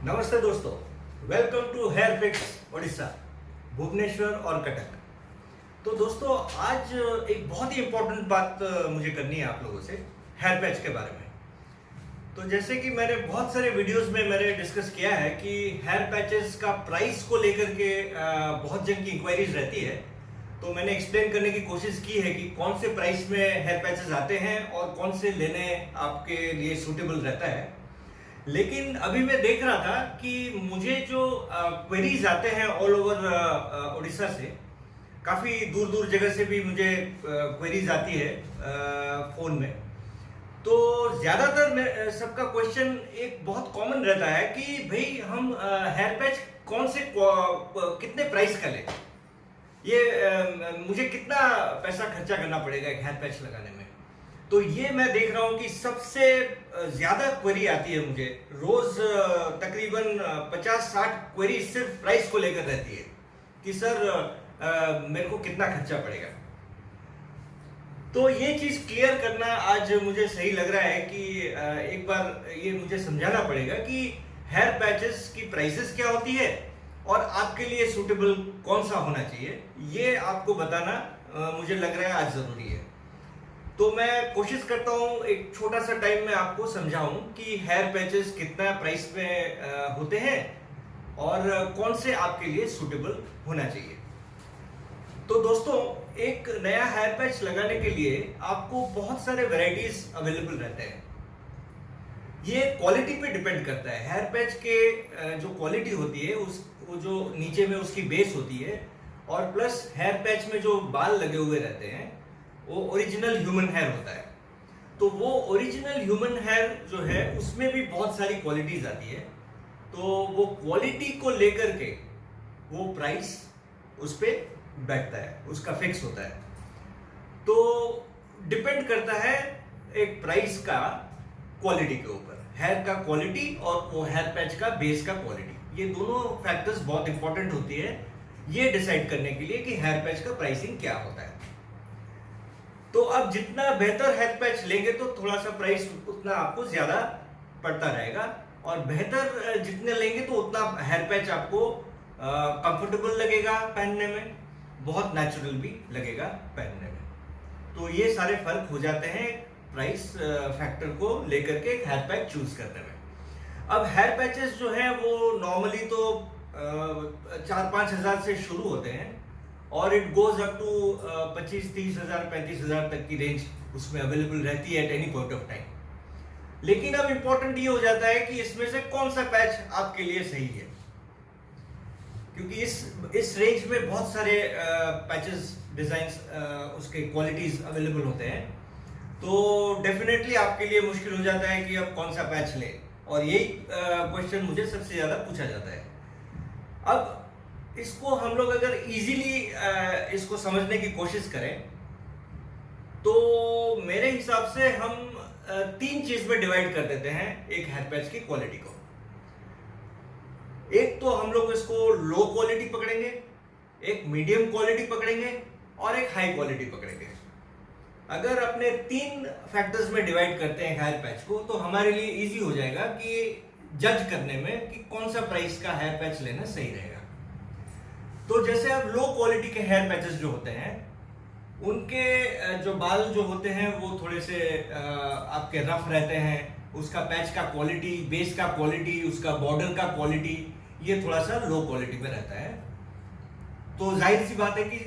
नमस्ते दोस्तों, welcome to hair fix Odisha, Bhubaneswar और कटक। तो दोस्तों, आज एक बहुत ही इम्पोर्टेंट बात मुझे करनी है आप लोगों से हेयर पैच के बारे में। तो जैसे कि मैंने बहुत सारे वीडियोस में मैंने डिस्कस किया है कि हेयर पैचेस का प्राइस को लेकर के बहुत जन की इंक्वायरीज रहती है। तो मैंने एक्सप्लेन करने की कोशिश की है कि कौन से प्राइस में हेयर पैचेस आते हैं और कौन से लेने आपके लिए सूटेबल रहता है। लेकिन अभी मैं देख रहा था कि मुझे जो क्वेरीज आते हैं ऑल ओवर उड़ीसा से, काफ़ी दूर दूर जगह से भी मुझे क्वेरीज आती है फ़ोन में। तो ज़्यादातर सबका क्वेश्चन एक बहुत कॉमन रहता है कि भाई हम हेयर पैच कौन से कितने प्राइस का लें, ये मुझे कितना पैसा खर्चा करना पड़ेगा एक हेयर पैच लगाने में। तो ये मैं देख रहा हूँ कि सबसे ज़्यादा क्वेरी आती है मुझे रोज़, तकरीबन 50-60 क्वेरी सिर्फ प्राइस को लेकर रहती है कि सर मेरे को कितना खर्चा पड़ेगा। तो ये चीज़ क्लियर करना आज मुझे सही लग रहा है कि एक बार ये मुझे समझाना पड़ेगा कि हेयर पैचेस की प्राइसेस क्या होती है और आपके लिए सूटेबल कौन सा होना चाहिए, ये आपको बताना मुझे लग रहा है आज ज़रूरी है। तो मैं कोशिश करता हूँ एक छोटा सा टाइम में आपको समझाऊं कि हेयर पैचेस कितना प्राइस में होते हैं और कौन से आपके लिए सूटेबल होना चाहिए। तो दोस्तों, एक नया हेयर पैच लगाने के लिए आपको बहुत सारे वैरायटीज अवेलेबल रहते हैं। ये क्वालिटी पे डिपेंड करता है। हेयर पैच के जो क्वालिटी होती है वो जो नीचे में उसकी बेस होती है और प्लस हेयर पैच में जो बाल लगे हुए रहते हैं वो ओरिजिनल ह्यूमन हेयर होता है। तो वो ओरिजिनल ह्यूमन हेयर जो है उसमें भी बहुत सारी क्वालिटीज आती है। तो वो क्वालिटी को लेकर के वो प्राइस उस पर बैठता है, उसका फिक्स होता है। तो डिपेंड करता है एक प्राइस का क्वालिटी के ऊपर, हेयर का क्वालिटी और वो हेयर पैच का बेस का क्वालिटी। ये दोनों फैक्टर्स बहुत इंपॉर्टेंट होती है ये डिसाइड करने के लिए कि हेयर पैच का प्राइसिंग क्या होता है। तो अब जितना बेहतर हेयर पैच लेंगे तो थोड़ा सा प्राइस उतना आपको ज्यादा पड़ता रहेगा, और बेहतर जितने लेंगे तो उतना हेयर पैच आपको कंफर्टेबल लगेगा पहनने में, बहुत नेचुरल भी लगेगा पहनने में। तो ये सारे फर्क हो जाते हैं प्राइस फैक्टर को लेकर के हेयर पैच चूज करने में। अब हेयर पैचेस जो है वो नॉर्मली तो 4-5 हज़ार से शुरू होते हैं और इट गोज अप टू 25-30 हज़ार 35 हज़ार तक की रेंज उसमें अवेलेबल रहती है at any point of time. लेकिन अब इंपॉर्टेंट ये हो जाता है कि इसमें से कौन सा पैच आपके लिए सही है, क्योंकि इस रेंज में बहुत सारे पैचेस डिजाइंस उसके क्वालिटीज अवेलेबल होते हैं। तो डेफिनेटली आपके लिए मुश्किल हो जाता है कि अब कौन सा पैच ले, और यही क्वेश्चन मुझे सबसे ज्यादा पूछा जाता है। अब इसको हम लोग अगर इजीली इसको समझने की कोशिश करें तो मेरे हिसाब से हम 3 चीज में डिवाइड कर देते हैं एक हेयर पैच की क्वालिटी को। एक तो हम लोग इसको लो क्वालिटी पकड़ेंगे, एक मीडियम क्वालिटी पकड़ेंगे और एक हाई क्वालिटी पकड़ेंगे। अगर अपने 3 फैक्टर्स में डिवाइड करते हैं हेयर पैच को तो हमारे लिए इजी हो जाएगा कि जज करने में कि कौन सा प्राइस का हेयर पैच लेना सही रहेगा। तो जैसे अब लो क्वालिटी के हेयर पैचेस जो होते हैं उनके जो बाल जो होते हैं वो थोड़े से आपके रफ रहते हैं, उसका पैच का क्वालिटी, बेस का क्वालिटी, उसका बॉर्डर का क्वालिटी ये थोड़ा सा लो क्वालिटी पे रहता है। तो जाहिर सी बात है कि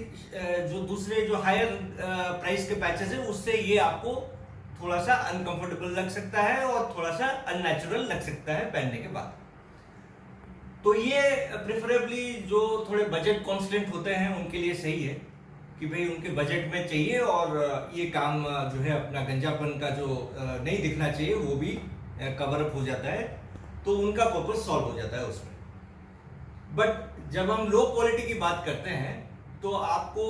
जो दूसरे जो हायर प्राइस के पैचेस हैं उससे ये आपको थोड़ा सा अनकंफर्टेबल लग सकता है और थोड़ा सा अननेचुरल लग सकता है पहनने के बाद। तो ये प्रेफरेबली जो थोड़े बजट कॉन्स्टेंट होते हैं उनके लिए सही है कि भाई उनके बजट में चाहिए और ये काम जो है अपना गंजापन का जो नहीं दिखना चाहिए वो भी कवर अप हो जाता है, तो उनका पर्पस सॉल्व हो जाता है उसमें। बट जब हम लो क्वालिटी की बात करते हैं तो आपको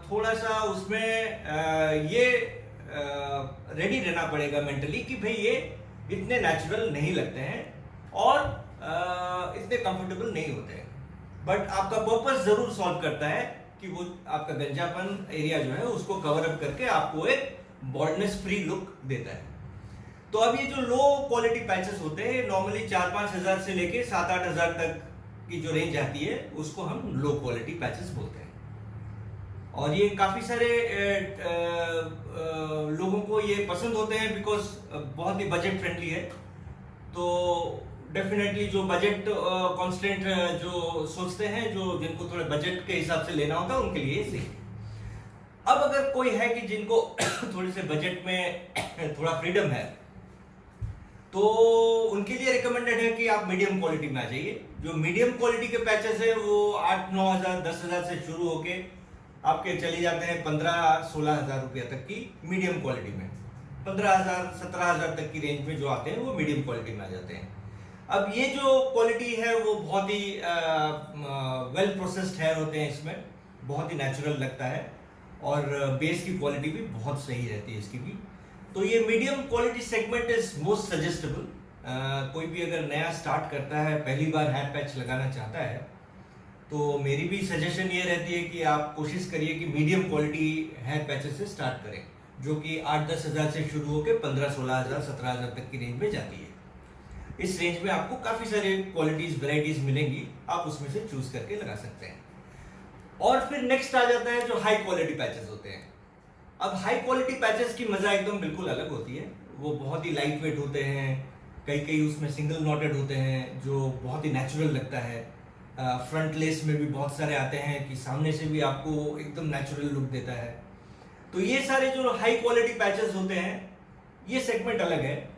थोड़ा सा उसमें ये रेडी रहना पड़ेगा मेंटली कि भाई ये इतने नेचुरल नहीं लगते हैं और इतने कंफर्टेबल नहीं होते हैं। बट आपका पर्पस जरूर सॉल्व करता है कि वो आपका गंजापन एरिया जो है उसको कवर अप करके आपको एक बॉल्डनेस फ्री लुक देता है। तो अब ये जो लो क्वालिटी पैचेस होते हैं नॉर्मली 4-5 हज़ार से लेके 7-8 हज़ार तक की जो रेंज आती है उसको हम लो क्वालिटी पैचेस बोलते हैं। और ये काफ़ी सारे लोगों को ये पसंद होते हैं बिकॉज बहुत ही बजट फ्रेंडली है। तो डेफिनेटली जो बजट कॉन्स्टेंट जो सोचते हैं, जो जिनको थोड़े बजट के हिसाब से लेना होता है उनके लिए सही है। अब अगर कोई है कि जिनको थोड़े से बजट में थोड़ा फ्रीडम है तो उनके लिए रिकमेंडेड है कि आप मीडियम क्वालिटी में आ जाइए। जो मीडियम क्वालिटी के पैचेस है वो 8-9 हज़ार 10 हज़ार से शुरू होके आपके चले जाते हैं 15-16 हज़ार रुपये तक की मीडियम क्वालिटी में। 15,000-17,000 तक की रेंज में जो आते हैं वो मीडियम क्वालिटी में आ जाते हैं। अब ये जो क्वालिटी है वो बहुत ही वेल प्रोसेस्ड हेयर होते हैं, इसमें बहुत ही नेचुरल लगता है और बेस की क्वालिटी भी बहुत सही रहती है इसकी भी। तो ये medium quality segment is most suggestible. कोई भी अगर नया स्टार्ट करता है, पहली बार हेयर पैच लगाना चाहता है, तो मेरी भी सजेशन ये रहती है कि आप कोशिश करिए कि मीडियम क्वालिटी हेयर पैचेस से स्टार्ट करें, जो कि 8-10 हज़ार से शुरू होकर 15-16 हज़ार 17 हज़ार तक की रेंज में जाती है। इस रेंज में आपको काफ़ी सारे क्वालिटीज़ वेराइटीज़ मिलेंगी, आप उसमें से चूज करके लगा सकते हैं। और फिर नेक्स्ट आ जाता है जो हाई क्वालिटी पैचेस होते हैं। अब हाई क्वालिटी पैचेस की मज़ा एकदम बिल्कुल अलग होती है। वो बहुत ही लाइट वेट होते हैं, कई कई उसमें सिंगल नॉटेड होते हैं जो बहुत ही नेचुरल लगता है। फ्रंट लेस में भी बहुत सारे आते हैं कि सामने से भी आपको एकदम नेचुरल लुक देता है। तो ये सारे जो हाई क्वालिटी पैचेस होते हैं, ये सेगमेंट अलग है।